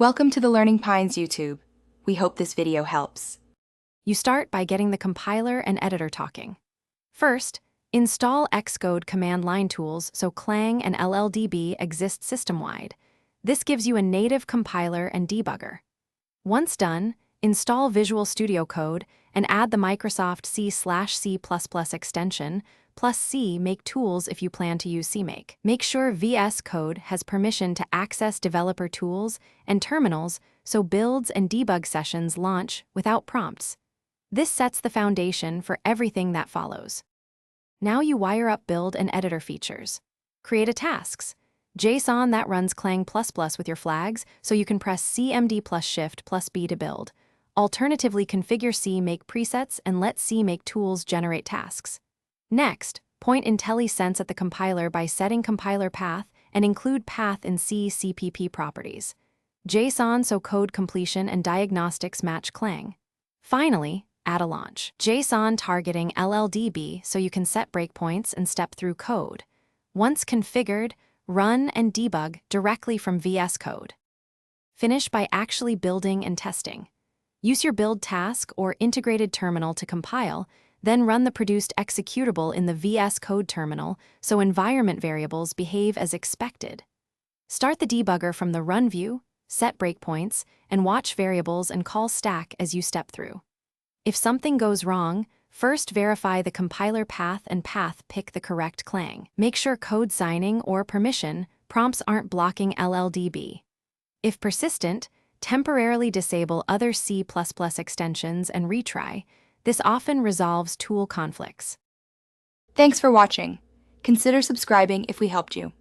Welcome to the Learning Pines YouTube. We hope this video helps. You start by getting the compiler and editor talking. First, install Xcode command line tools so Clang and LLDB exist system-wide. This gives you a native compiler and debugger. Once done, install Visual Studio Code and add the Microsoft C/C++ extension, plus C make tools if you plan to use CMake. Make sure VS Code has permission to access developer tools and terminals so builds and debug sessions launch without prompts. This sets the foundation for everything that follows. Now you wire up build and editor features. Create a tasks. JSON that runs Clang++ with your flags so you can press CMD plus Shift plus B to build. Alternatively, configure CMake presets and let CMake tools generate tasks. Next, point IntelliSense at the compiler by setting compiler path and include path in CPP properties. JSON so code completion and diagnostics match Clang. Finally, add a launch. JSON targeting LLDB so you can set breakpoints and step through code. Once configured, run and debug directly from VS Code. Finish by actually building and testing. Use your build task or integrated terminal to compile, then run the produced executable in the VS Code terminal so environment variables behave as expected. Start the debugger from the run view, set breakpoints, and watch variables and call stack as you step through. If something goes wrong, first verify the compiler path and path pick the correct Clang. Make sure code signing or permission prompts aren't blocking LLDB. If persistent, temporarily disable other C++ extensions and retry. This often resolves tool conflicts. Thanks for watching. Consider subscribing if we helped you.